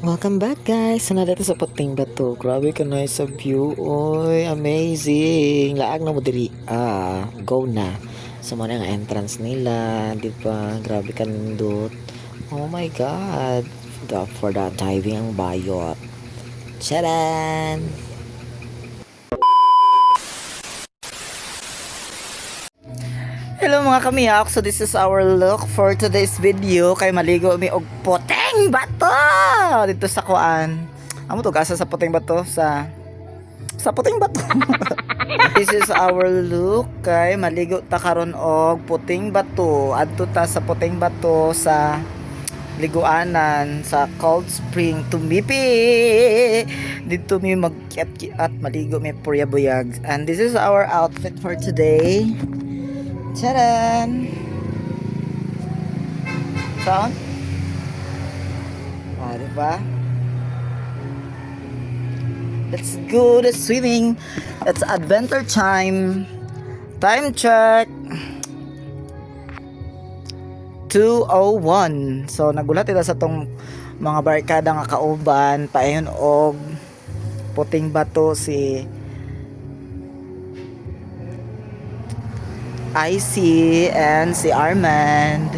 Welcome back guys! So dito sa Puting Bato. Grabe ka nice sa view. Oy, amazing! Laag na mo diri. Go na. So mo na ang entrance nila, di ba? Grabe ka nindot. Oh my god. For the diving ang bayot. Charan! Hello mga kamiyak, so this is our look for today's video. Kay maligo mi og puting bato dito sa kuan. Amo to gasa sa puting bato sa puting bato. This is our look kay maligo ta karon og puting bato. Adto ta sa puting bato sa liguanan sa Cold Spring Tumipi. Dito mi mag-kiat maligo mi purya-buyag. And this is our outfit for today. Charan! Sound? Diba? Let's go to swimming. It's adventure time. Time check. 2:01. So nagulat ila sa tong mga barkada nga kauban payon og puting bato si IC and si Armand.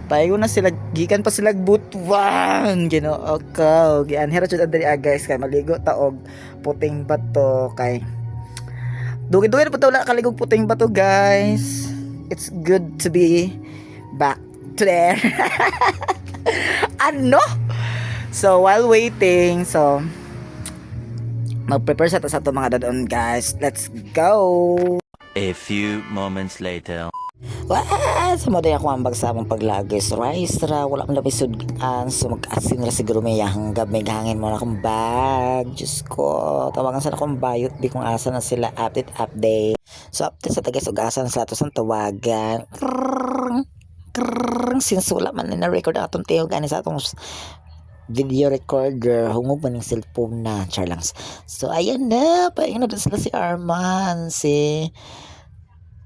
Payo na sila, gikan pa sila butuan. Ginoo ko. Gianhira jud adri guys kay maligo ta og puting bato kay dugi-dugi pa wala kaligog puting bato guys. It's good to be back to there. Ano? So while waiting, so mag-prepare sa to mga dadon guys. Let's go. A few moments later. Wah, sumada ako ang bagsamang paglagis. Rice ra, wala mo labis sudan. So mag-asin ra siguro may hanggang may hangin mo na akong bag. Diyos ko, tawagan sa akong bayot. Di kung asa na sila update. So update sa tagas ugasan sa atos ang tawagan. Since wala man na record ang atong tiyog ani sa atong video recorder, hungog man yung cellphone na, charlangs. So ayan na, paingin na sila si Arman, si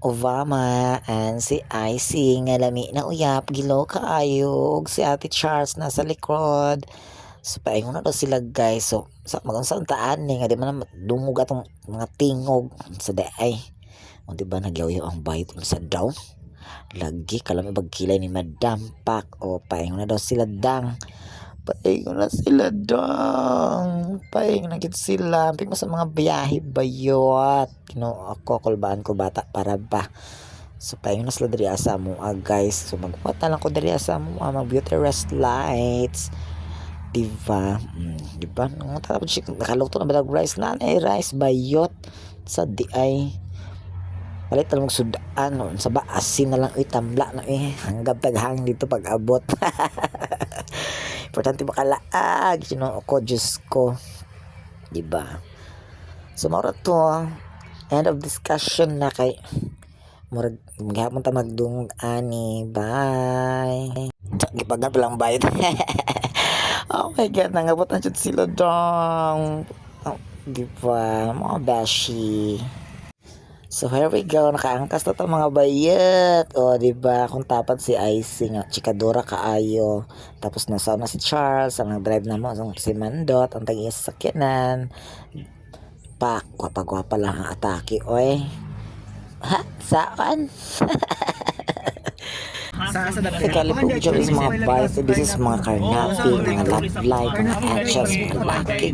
Obama, and si IC nga lami na uyap, gilaw kaayog, si Ate Charles nasa likod. So paingon na daw sila guys. So sa magunsa taan ni nga di man dumug atong mga tingog sa daay. O di ba nagyaw ang bayot sa daw. Lagi kalami bagkilay ni Madam Pak. O paingon na daw sila dang. Paingon na sila dang. Paingon na gid sila. Pig mo sa mga biyahe bayot. Ako kulbaan ko bata para ba. So paingon na sila diri asa mo guys. So magkuha lang ko diri asa mo mga beauty rest lights. Diba? Diba? Nakaluto na ba rice na? Rice bayot sa di ay palit na magsudaan no? Sa ba asin na lang itamla na hanggang taghang dito pag abot. Importante makalaag ko Diyos ko, diba? So mara to end of discussion na kay murag maghapon ta magdungog ani. Bye. Gipagan pa lang bayad. Oh my god, nangabot na jud sila dong. Oh, diba? Mga bashi. So here we go, nakaangkas na to mga bayat. O diba, kung tapat si IC nga, chikadora kaayo. Tapos nasa na si Charles, ang nag-drive na mo, si Mandot, ang tag-iis sa sakyanan. Pak, gwapa-gwapa lang ang atake, oy. Ha? Saan? Ikalipog dyan is mga bites, this is mga karnapi, mga love life, mga actions, mga laki,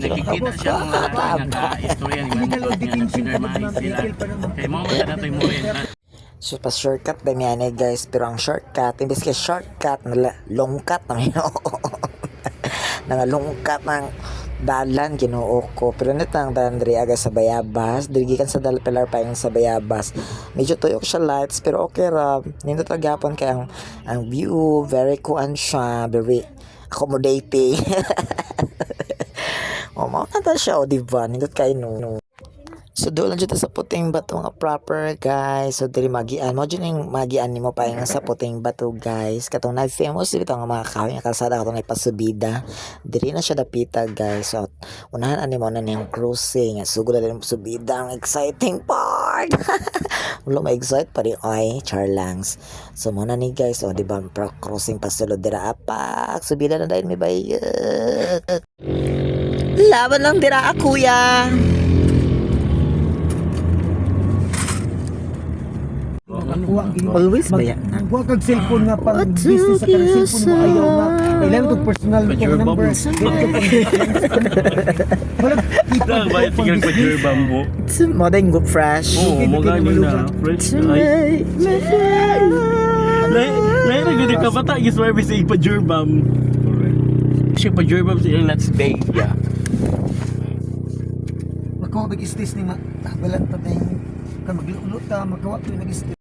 so pa shortcut ba yan guys, pero ang shortcut, imbes ka shortcut, long cut naman nangalungkat ng dalan ginoo ko, pero netang dalan diri aga sa Bayabas, diri gikan sa Pilar pa yung sa Bayabas, medyo tuyok siya lights pero okay ra, nindot tagapon kay ang view very kuan siya, very accommodating. O mao na ta siya, o diba, nindot kay no. So doon lang dito sa puting bato nga proper guys. So diri magian mo dyan yung magian nimo pa nga sa puting bato guys. Katong na-famous dito nga mga kahoy nga kalsada katong ipasubida. Diri na siya dapita guys. So unahan ani mo na niyang cruising. Sugod na din subida ang exciting part. Wala ma-excite pa rin ay charlangs. So muna ni guys. O diba cruising pasulod dira apak. Subida na dahil may bayad. Laban lang dira kuya. Always ba yan? Huwag kag cellphone nga pang business sa kanang cellphone mo ayaw nga. Kailangan itong personal ko number. Lang ba yung tingnan ko Jerbam mo? Modern good fresh. Oo, mo gani na. Fresh ay. Lain na gani ka bata. Guess why we say pa Jerbam. Siya pa Jerbam sa ilang Let's Day. Yeah. Makawa bag-istis ni balan pa na yung kan maglulot ta, makawa pa nag-istis.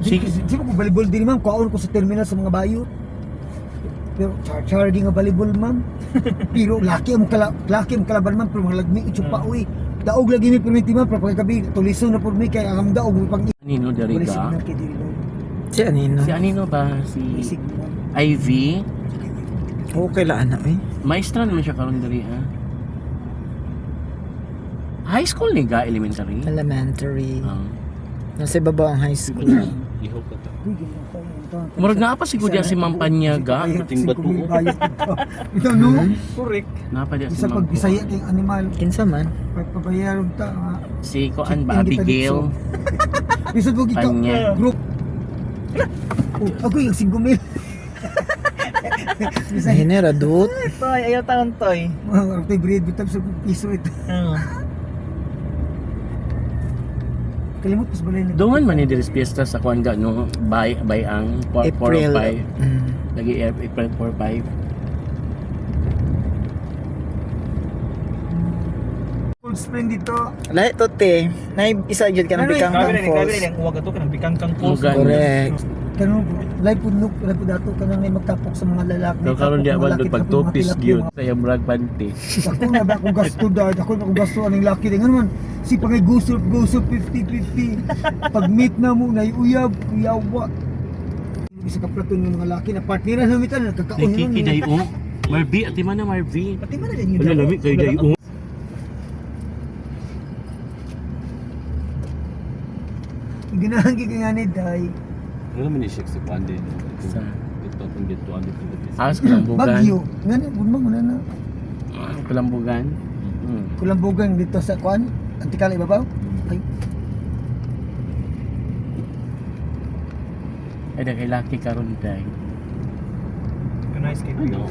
Di ko volleyball din ma'am, kaon ko sa terminal sa mga bayot. Pero char di nga volleyball ma'am. Pero laki ang kalaban ma'am, pero mga lagmi itso pa uwi. Daog lagi mi permiti ma'am, pero pagkabi tulison na por mi kay ang daog mi pang Anino dari ka? Si Anino. Si Anino ba? Si Isig mo. Ivy? Okay lang na eh. Maestra naman siya karon dari ha? High school ni ga? Elementary? Elementary. Ah. Nasa baba ang high school. Murag na pa siguro diya si Ma'am Panyaga. Ting bato. Ito no? Correct. Napa diya si Isa Ma'am. pag bisaya kay animal, Kinsa man? papayaron ta nga. Si Koan ba? Abigail? Bisa po ikaw Panya. group. Ako yung 5,000. Bisaya. Hinera dut. Toy, ayaw taon toy. Mga favorite bitab sa piso ito. Kalimot pas balay na. Doon man ni Diris Fiesta sa Kuan ga no by ang 4 April. 5. Mm. Lagi April 4 5. Cold spring dito. Lahat to te. Nay isa jud ka ng Bikangkang Falls. Huwag ito ka ng Bikangkang Falls. Mugan. Correct. Kanang live po look, live po dato kanang may magtapok sa mga lalaki. So karon di Tapok aban mga doon laki, pag tapos mga topis tilapia, gyud mga- sa brag panty. Ako na ba akong gasto dahil ako na akong gasto aning laki din naman. Si pangay gusop 50-50. Pag meet na mo na uyab, uyawa. Bisa ka platon ng mga laki na partneran na mitan nagkakaon Kiki dayo. Marvi ati man na Marvi. Pati man na din Wala lami kay dayo. Ganahan kay nga ni day. Ano naman ni Sheikh si Pande? Sa Ito itong dito, ang dito. As Kulambugan. Bagyo. Ngani bunmo mo na. Kulambugan. Kulambugan dito sa kuan. Antikala ibabaw. Ay, Ay da kay laki karon day. Nice kay Ano?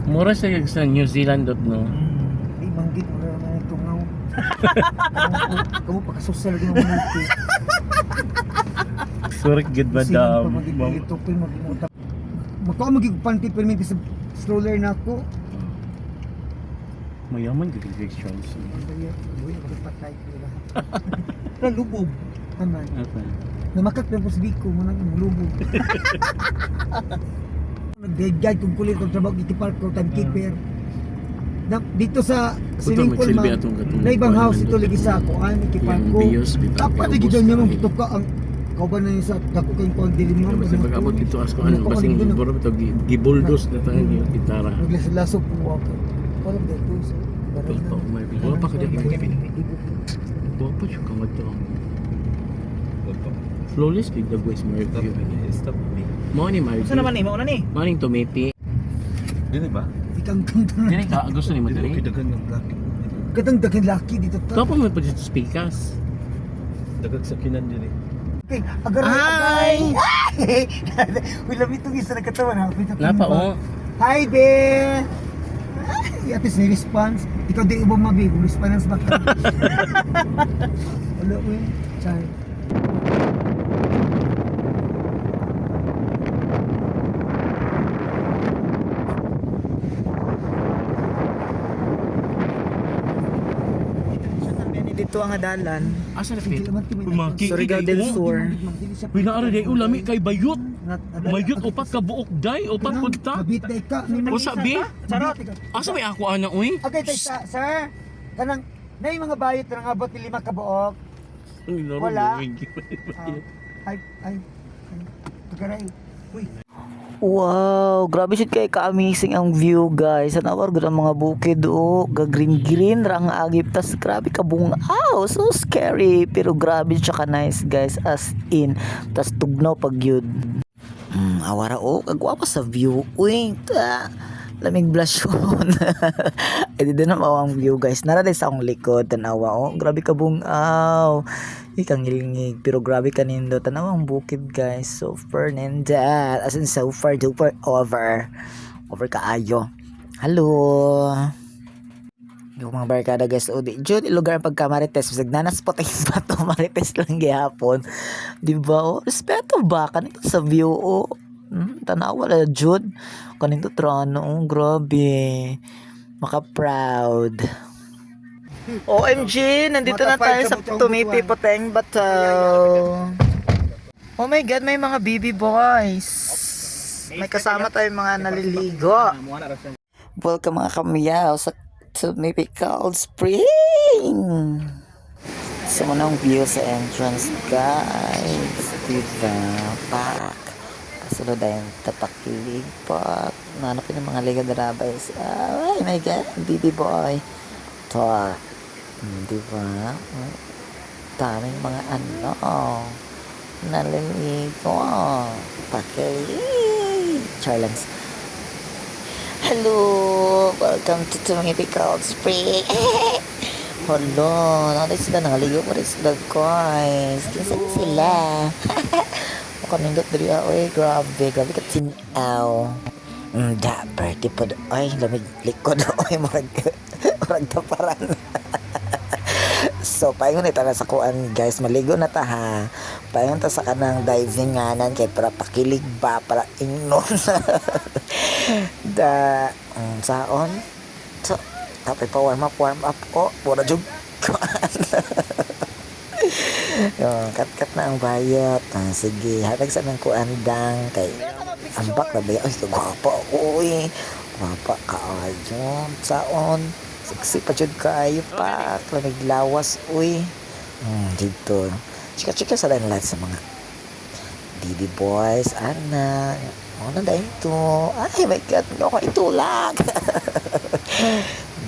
Mura sa New Zealand dot no. ay manggit mo na mga tungaw. Kamu pakasosal din mo nito. Surik good madam. Ito ko magmuta. Makaw magigpanti permit sa stroller na ako. Mayaman gid restrictions. Buhay ako patay nila. Lubog. Taman. Okay. Namakat na po sa biko mo nang lubog. Nag-guide kung kulit kong trabaho itipark ko timekeeper. Dito sa swimming pool magsilbi man. atong katong Na ibang kuan house man ito dito. lagi sa ako. Ay, ikipark Yung ko. bios, bitaw, Dapat bios, kita niya bios. magtuka ang kauban na niya sa dako kayong kuwan dili mo. Kasi pag-abot dito as ko ano basing buro to gibuldos na tayo yung gitara. Naglaso po ako. Wala dito sa Ito, may wala pa kada ibig. Wala pa siya kamad to. Flawless kay the West Merview. Stop me. Mo ni Marvin. Saan naman eh? Mauna ni. Maning tumipi. Dili ba? Ikang kanta. Dili ka gusto ni mo Dili dili. dagan ng laki. Katang dakin laki dito to. Tapos mo pa dito speakers. Dagag sa kinan dili. Okay, agar. Hi! Wala bitong isa na katawan ha. Napa oh. Hi, be! Ay, at least ni-response. Ikaw di ubang mabi. Response ba ka? Wala, uy. Sorry. Dito ang adalan. Asa na Hindi pit? naman ito may Umaki. Surigao del Sur. Uy naara day ulami kay bayot. Oh my God, upat ka buok day, upat punta. Kabit day ka. O sabi? Charot. Asa may ako ana uy? Okay, sir. Kanang nay mga bayot nang abot ni 5 ka buok. Wala. Ay. Tugaray. Uy. Wow, grabe siya kay ka-amazing ang view guys. Sa nawar gud ang mga bukid o, ga-green ra ang agip tas grabe ka bungaw, so scary pero grabe siya ka nice guys as in. Tas tugnaw pag yun. Awara o, kagwapa sa view. Uy, lamig blusyon. Eh di na mawang view guys. Nara din sa akong likod tanawa o. Grabe ka bungaw. Ikang ngilingig pero grabe kanindo tanawa ang bukid guys. Super ninda. As in so far duper over. Over kaayo. Hello. Yung mga barkada guys o di Jud lugar ang pagka-marites bisag nanas potes ba to marites lang gihapon. Di ba o? Respeto ba kanito sa view o? Tanawa la Jud. Kanito trano o grabe. Maka-proud. OMG, nandito na tayo sa Tumipi Poteng Bato. Oh my God, may mga baby boys. May kasama tayong mga naliligo. Welcome mga kamiyaw sa Tumipi Cold Spring. So, manang view sa entrance guys. Diba? Pak. Kasunod ay tapakilig pak. Nanapin ng mga liga darabay. Oh my God, baby boy. Talk. Diba? Daming mga naliligo. Charlans. Hello! Welcome to Tumipi Cold Spring. Hello! Nakita sila nangaligo pa rin sila guys. Kinsa sila? Makamindot diri oy. Grabe ka tinaw. Birthday po oy. Lamig likod oy. Marag taparan. So, payon ita na sa kuan guys, maligo na ta ha. Payon ta sa kanang diving nganan kay para pakilig ba para ingnon. Saon. So, tapos pa warm up ko, pura jug. Yung kat na ang bayot. Sige, hatag sa nang kuandang kay ambak na ba? Ay, gwapa. Uy, gwapa ka ayon. Saon. Siksi pa jud kayo pa. Lamig lawas, uy. Dito. Chika-chika sa lahat sa mga baby boys, anak. Ano dahil to? Ay, my God. Hindi ako itulak.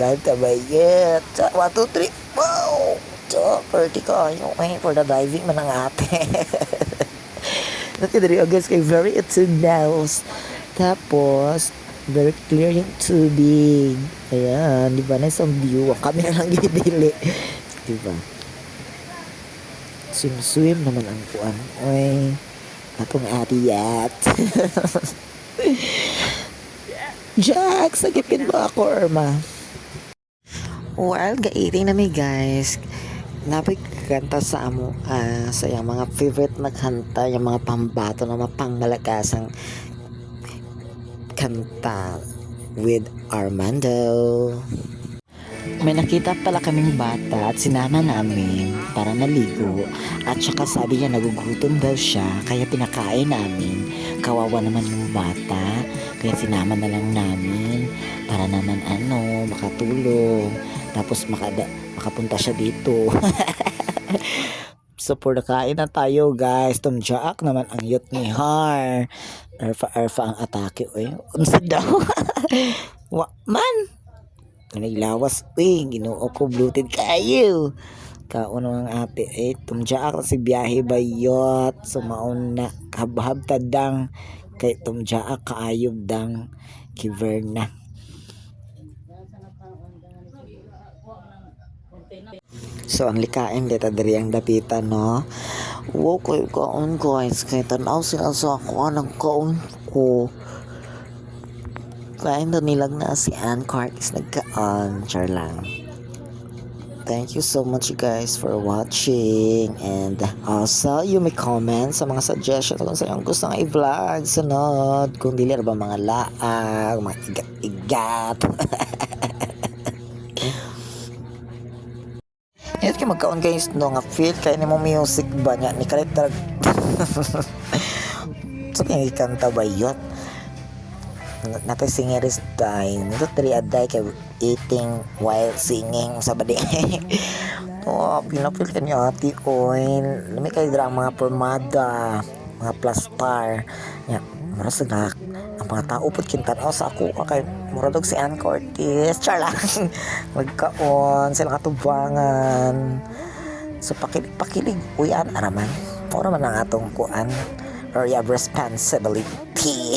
Dahil tabayet. 1, 2, 3. Wow! So, pretty kayo. Ay, for the diving man ang ate. Nakidari guys kay very attuned nose. Tapos, very clear yung tubig. Ayan, di ba? Nice ang view. Kami na lang ginibili. Di ba? Swim naman ang kuan. Uy, atong atiyat. Jack, sagipin mo ako, Irma. Well, gaiting na mi guys. Napay kanta sa amo sa yung mga favorite na kanta, yung mga pambato na mapangmalakasang kanta with Armando. May nakita pala kaming bata at sinama namin para naligo at saka sabi niya nagugutom daw siya kaya pinakain namin. Kawawa naman yung bata kaya sinama na lang namin para naman makatulong tapos makapunta siya dito. So for nakain na tayo guys. Tumjaak naman ang youth ni Har. Arfa ang atake. Uy, unsa daw? Wa man. Naglawas. Uy, ginoo ko bloated kayo. Kauno ang ate. Tumjaak si biyahe bayot. So mauna. Habhab tadang. Kay tumjaak kaayob dang. Kiverna. So ang likain dito diri ang dapitan no. Wow koy kaon guys kay tan-aw sila sa ako anang kaon ko. Kain do nilag na si Ann Curtis nagkaan char lang. Thank you so much guys for watching and also you may comment sa mga suggestions kung sa yung gusto nga i-vlog sunod kung dili ba mga laag, mga igat-igat. Ito kayo magkaon guys no nga feel kaya ni mo music ba niya ni kalit So kaya ikanta ba yun? Natay singeris day. Nito 3 aday kay eating while singing sa badi. Oh, pinapil ka ni ate oy. Lami kay dra mga pormada, mga plastar. Ya, mura sa ang mga tao pud kintan-aw sa ako kay mura dog si Ann Cortez. Char lang. Magkaon sila katubangan. So pakilig uy araman. Ora man ang atong kuan area of responsibility.